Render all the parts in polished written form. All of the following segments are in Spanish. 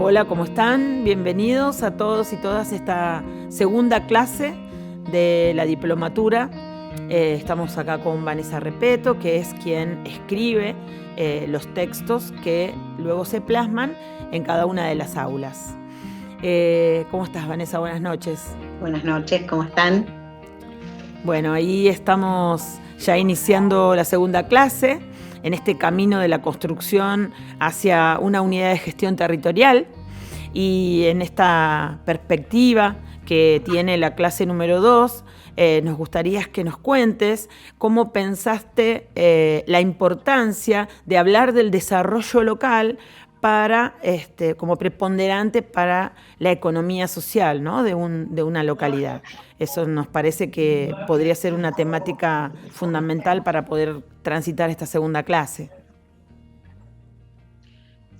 Hola, ¿cómo están? Bienvenidos a todos y todas a esta segunda clase de la diplomatura. Estamos acá con Vanessa Repeto, que es quien escribe los textos que luego se plasman en cada una de las aulas. ¿Cómo estás, Vanessa? Buenas noches. Buenas noches, ¿cómo están? Bueno, ahí estamos ya iniciando la segunda clase en este camino de la construcción hacia una unidad de gestión territorial, y en esta perspectiva que tiene la clase número 2, nos gustaría que nos cuentes cómo pensaste la importancia de hablar del desarrollo local para, como preponderante para la economía social, ¿no? de una localidad. Eso nos parece que podría ser una temática fundamental para poder transitar esta segunda clase.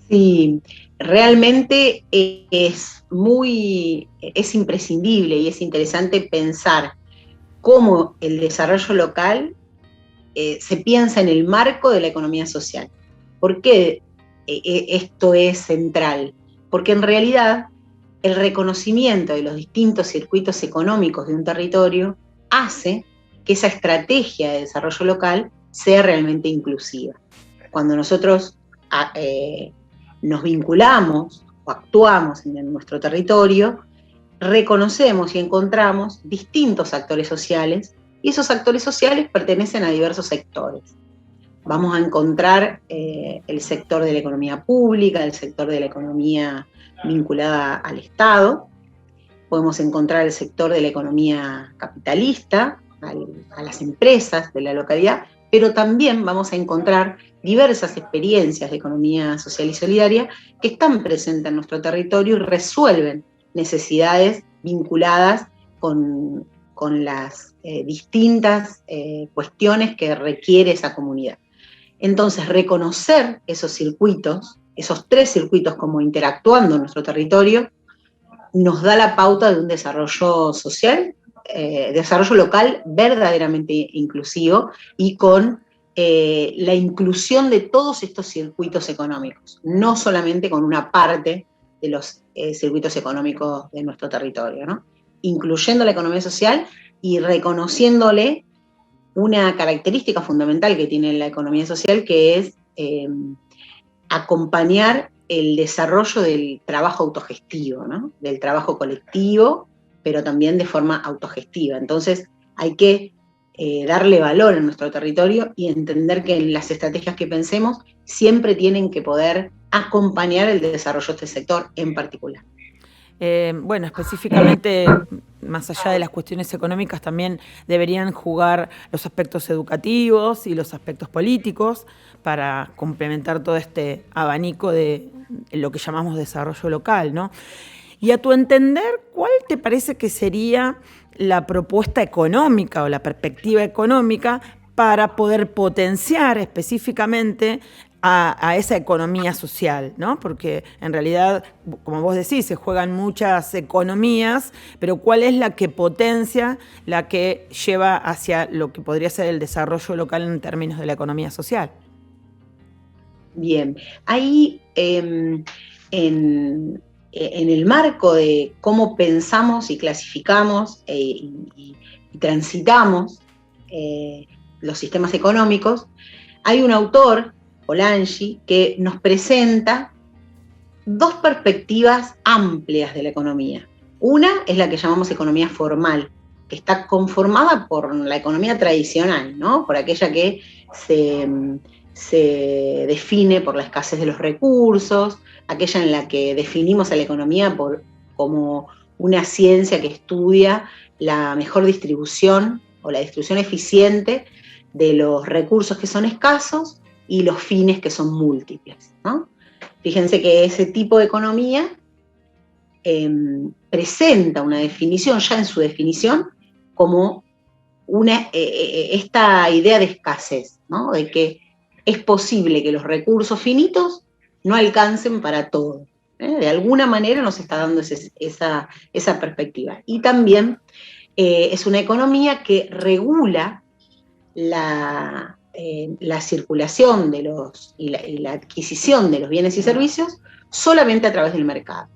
Sí, realmente es imprescindible y es interesante pensar cómo el desarrollo local se piensa en el marco de la economía social. ¿Por qué esto es central? Porque en realidad el reconocimiento de los distintos circuitos económicos de un territorio hace que esa estrategia de desarrollo local sea realmente inclusiva. Cuando nosotros nos vinculamos o actuamos en nuestro territorio, reconocemos y encontramos distintos actores sociales, y esos actores sociales pertenecen a diversos sectores. Vamos a encontrar el sector de la economía pública, el sector de la economía vinculada al Estado, podemos encontrar el sector de la economía capitalista, a las empresas de la localidad, pero también vamos a encontrar diversas experiencias de economía social y solidaria que están presentes en nuestro territorio y resuelven necesidades vinculadas con las distintas cuestiones que requiere esa comunidad. Entonces, reconocer esos circuitos, esos tres circuitos como interactuando en nuestro territorio, nos da la pauta de un desarrollo social, desarrollo local verdaderamente inclusivo y con la inclusión de todos estos circuitos económicos, no solamente con una parte de los circuitos económicos de nuestro territorio, ¿no? Incluyendo la economía social y reconociéndole una característica fundamental que tiene la economía social, que es acompañar el desarrollo del trabajo autogestivo, ¿no? Del trabajo colectivo, pero también de forma autogestiva. Entonces hay que darle valor en nuestro territorio y entender que en las estrategias que pensemos siempre tienen que poder acompañar el desarrollo de este sector en particular. Bueno, específicamente, más allá de las cuestiones económicas, también deberían jugar los aspectos educativos y los aspectos políticos para complementar todo este abanico de lo que llamamos desarrollo local, ¿no? Y a tu entender, ¿cuál te parece que sería la propuesta económica o la perspectiva económica para poder potenciar específicamente a esa economía social, ¿no? Porque en realidad, como vos decís, se juegan muchas economías, pero ¿cuál es la que potencia, la que lleva hacia lo que podría ser el desarrollo local en términos de la economía social? Bien, ahí en el marco de cómo pensamos y clasificamos y transitamos los sistemas económicos, hay un autor, Polanyi, que nos presenta dos perspectivas amplias de la economía. Una es la que llamamos economía formal, que está conformada por la economía tradicional, ¿no? Por aquella que se define por la escasez de los recursos, aquella en la que definimos a la economía como una ciencia que estudia la mejor distribución o la distribución eficiente de los recursos que son escasos y los fines que son múltiples, ¿no? Fíjense que ese tipo de economía presenta una definición, ya en su definición, como esta idea de escasez, ¿no? De que es posible que los recursos finitos no alcancen para todo. De alguna manera nos está dando esa perspectiva. Y también es una economía que regula la circulación y la adquisición de los bienes y servicios solamente a través del mercado.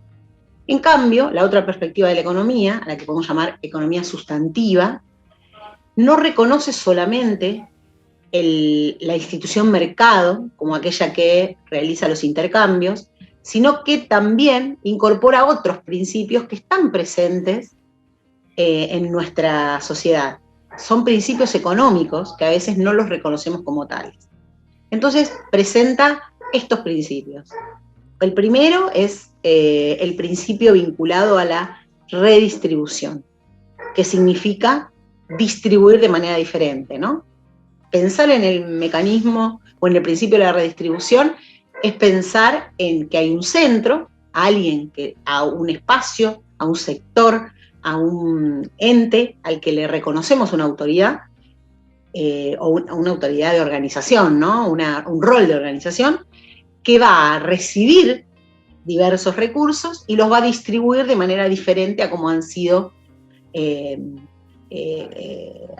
En cambio, la otra perspectiva de la economía, a la que podemos llamar economía sustantiva, no reconoce solamente la institución mercado como aquella que realiza los intercambios, sino que también incorpora otros principios que están presentes en nuestra sociedad. Son principios económicos que a veces no los reconocemos como tales. Entonces, presenta estos principios. El primero es el principio vinculado a la redistribución, que significa distribuir de manera diferente, ¿no? Pensar en el mecanismo o en el principio de la redistribución es pensar en que hay un centro, a un espacio, a un sector, a un ente al que le reconocemos una autoridad, o una autoridad de organización, ¿no? Un rol de organización, que va a recibir diversos recursos y los va a distribuir de manera diferente a como han sido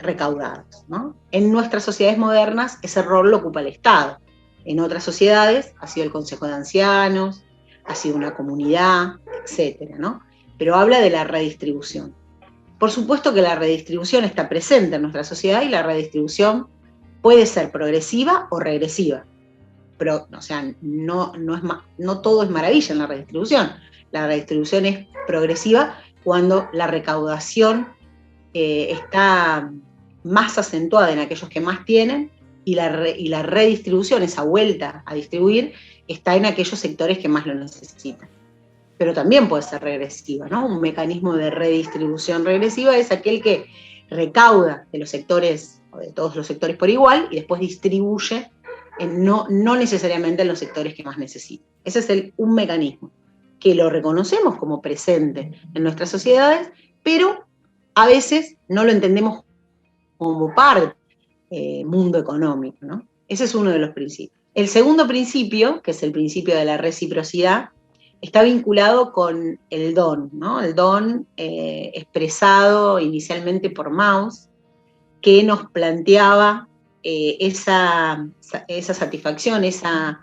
recaudados, ¿no? En nuestras sociedades modernas ese rol lo ocupa el Estado. En otras sociedades ha sido el Consejo de Ancianos, ha sido una comunidad, etcétera, ¿no? Pero habla de la redistribución. Por supuesto que la redistribución está presente en nuestra sociedad y la redistribución puede ser progresiva o regresiva. Pero, o sea, no todo es maravilla en la redistribución. La redistribución es progresiva cuando la recaudación está más acentuada en aquellos que más tienen y la redistribución, esa vuelta a distribuir, está en aquellos sectores que más lo necesitan. Pero también puede ser regresiva, ¿no? Un mecanismo de redistribución regresiva es aquel que recauda de los sectores, o de todos los sectores por igual, y después distribuye no necesariamente en los sectores que más necesitan. Ese es un mecanismo que lo reconocemos como presente en nuestras sociedades, pero a veces no lo entendemos como parte del mundo económico, ¿no? Ese es uno de los principios. El segundo principio, que es el principio de la reciprocidad, está vinculado con el don, ¿no? El don expresado inicialmente por Mauss, que nos planteaba esa satisfacción, esa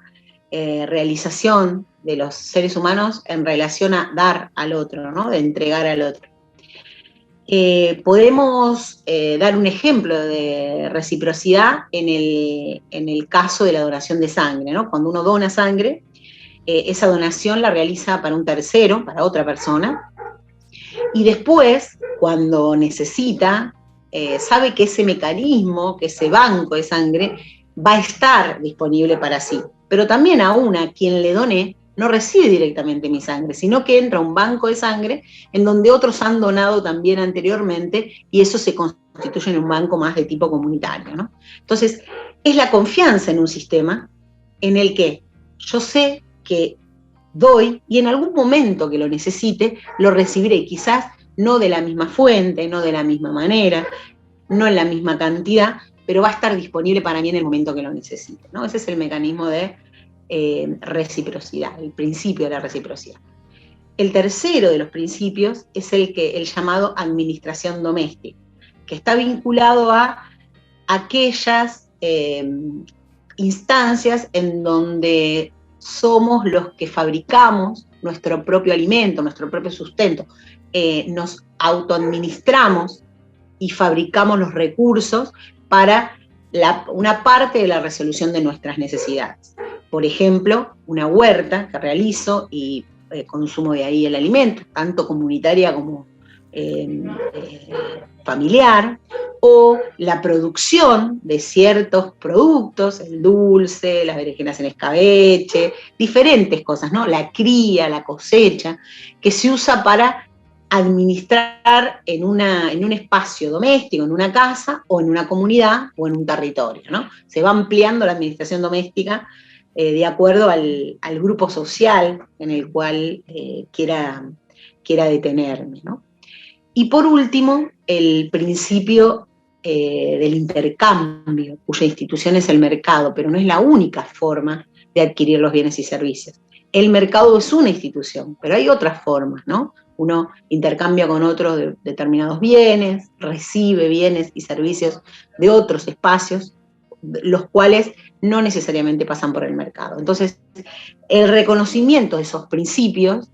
realización de los seres humanos en relación a dar al otro, ¿no? De entregar al otro. Podemos dar un ejemplo de reciprocidad en el caso de la donación de sangre, ¿no? Cuando uno dona sangre, esa donación la realiza para un tercero, para otra persona, y después, cuando necesita, sabe que ese mecanismo, que ese banco de sangre, va a estar disponible para sí. Pero también aún a quien le doné no recibe directamente mi sangre, sino que entra a un banco de sangre en donde otros han donado también anteriormente y eso se constituye en un banco más de tipo comunitario, ¿no? Entonces, es la confianza en un sistema en el que yo sé que doy y en algún momento que lo necesite lo recibiré, quizás no de la misma fuente, no de la misma manera, no en la misma cantidad, pero va a estar disponible para mí en el momento que lo necesite, ¿no? Ese es el mecanismo de reciprocidad, el principio de la reciprocidad. El tercero de los principios es el llamado administración doméstica, que está vinculado a aquellas instancias en donde somos los que fabricamos nuestro propio alimento, nuestro propio sustento, nos autoadministramos y fabricamos los recursos para una parte de la resolución de nuestras necesidades. Por ejemplo, una huerta que realizo y consumo de ahí el alimento, tanto comunitaria como familiar, o la producción de ciertos productos, el dulce, las berenjenas en escabeche, diferentes cosas, ¿no? La cría, la cosecha, que se usa para administrar en un espacio doméstico, en una casa, o en una comunidad, o en un territorio, ¿no? Se va ampliando la administración doméstica de acuerdo al grupo social en el cual quiera detenerme, ¿no? Y por último, el principio del intercambio, cuya institución es el mercado, pero no es la única forma de adquirir los bienes y servicios. El mercado es una institución, pero hay otras formas, ¿no? Uno intercambia con otros determinados bienes, recibe bienes y servicios de otros espacios, los cuales no necesariamente pasan por el mercado. Entonces, el reconocimiento de esos principios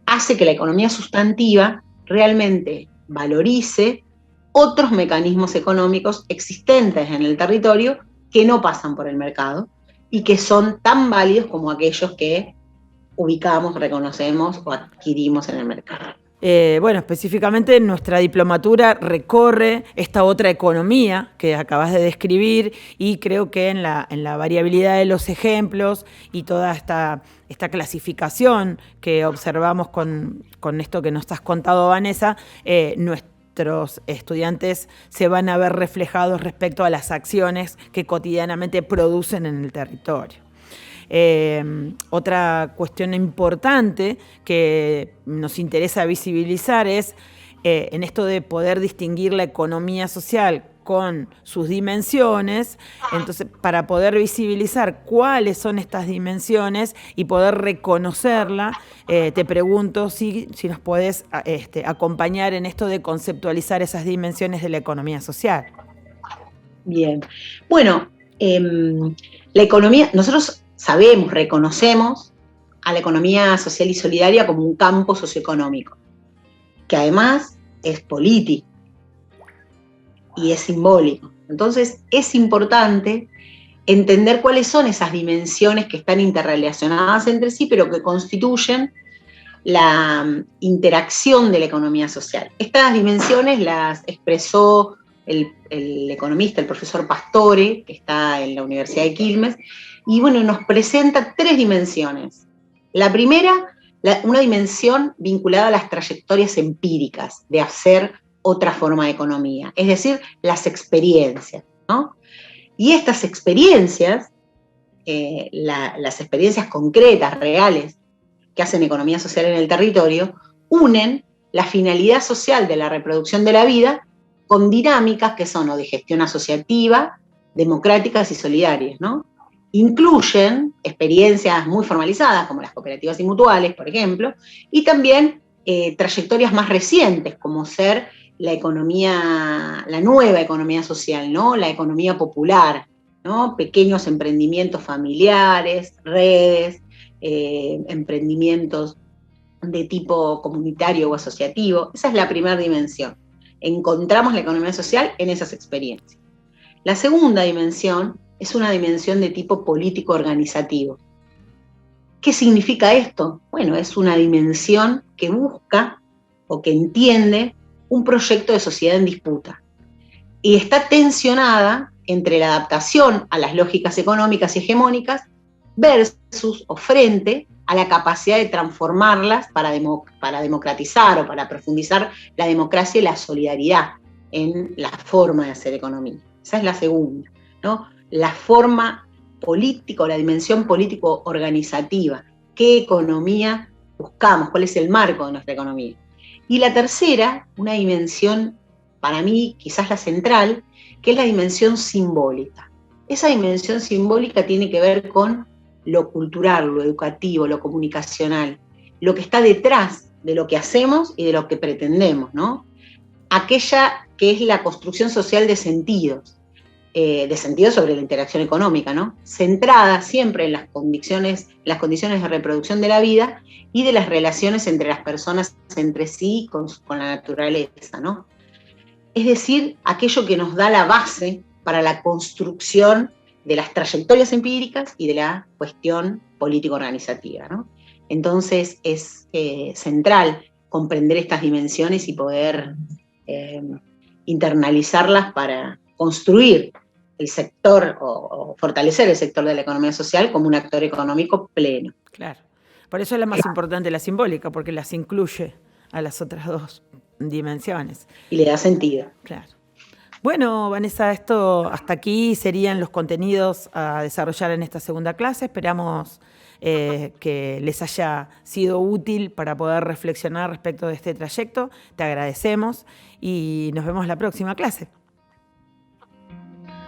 hace que la economía sustantiva realmente valorice otros mecanismos económicos existentes en el territorio que no pasan por el mercado y que son tan válidos como aquellos que ubicamos, reconocemos o adquirimos en el mercado. Bueno, específicamente nuestra diplomatura recorre esta otra economía que acabas de describir, y creo que en la variabilidad de los ejemplos y toda esta clasificación que observamos con esto que nos has contado, Vanessa, nuestros estudiantes se van a ver reflejados respecto a las acciones que cotidianamente producen en el territorio. Otra cuestión importante que nos interesa visibilizar es en esto de poder distinguir la economía social con sus dimensiones. Entonces, para poder visibilizar cuáles son estas dimensiones y poder reconocerla, te pregunto si nos podés acompañar en esto de conceptualizar esas dimensiones de la economía social. Bien. Bueno, la economía, nosotros sabemos, reconocemos a la economía social y solidaria como un campo socioeconómico, que además es político y es simbólico. Entonces, es importante entender cuáles son esas dimensiones que están interrelacionadas entre sí, pero que constituyen la interacción de la economía social. Estas dimensiones las expresó el economista, el profesor Pastore, que está en la Universidad de Quilmes, y bueno, nos presenta 3 dimensiones. La primera, una dimensión vinculada a las trayectorias empíricas de hacer otra forma de economía, es decir, las experiencias, ¿no? Y estas experiencias, las experiencias concretas, reales, que hacen economía social en el territorio, unen la finalidad social de la reproducción de la vida con dinámicas que son o de gestión asociativa, democráticas y solidarias, ¿no? Incluyen experiencias muy formalizadas, como las cooperativas y mutuales, por ejemplo, y también trayectorias más recientes, como ser la nueva economía social, ¿no? La economía popular, ¿no? Pequeños emprendimientos familiares, redes, emprendimientos de tipo comunitario o asociativo. Esa es la primera dimensión. Encontramos la economía social en esas experiencias. La segunda dimensión es una dimensión de tipo político-organizativo. ¿Qué significa esto? Bueno, es una dimensión que busca o que entiende un proyecto de sociedad en disputa y está tensionada entre la adaptación a las lógicas económicas y hegemónicas versus o frente a la capacidad de transformarlas para democratizar o para profundizar la democracia y la solidaridad en la forma de hacer economía. Esa es la segunda, ¿no? La forma política, la dimensión político-organizativa. ¿Qué economía buscamos? ¿Cuál es el marco de nuestra economía? Y la tercera, una dimensión, para mí quizás la central, que es la dimensión simbólica. Esa dimensión simbólica tiene que ver con lo cultural, lo educativo, lo comunicacional, lo que está detrás de lo que hacemos y de lo que pretendemos, ¿no? Aquella que es la construcción social de sentidos sobre la interacción económica, ¿no? Centrada siempre en las condiciones de reproducción de la vida y de las relaciones entre las personas entre sí con la naturaleza, ¿no? Es decir, aquello que nos da la base para la construcción de las trayectorias empíricas y de la cuestión político-organizativa, ¿no? Entonces es central comprender estas dimensiones y poder internalizarlas para construir el sector o fortalecer el sector de la economía social como un actor económico pleno. Claro. Por eso es la más importante la simbólica, porque las incluye a las otras 2 dimensiones. Y le da sentido. Claro. Bueno, Vanessa, esto hasta aquí serían los contenidos a desarrollar en esta segunda clase. Esperamos que les haya sido útil para poder reflexionar respecto de este trayecto. Te agradecemos y nos vemos la próxima clase.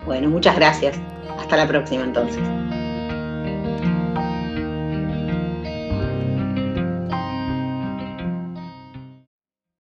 Bueno, muchas gracias. Hasta la próxima entonces.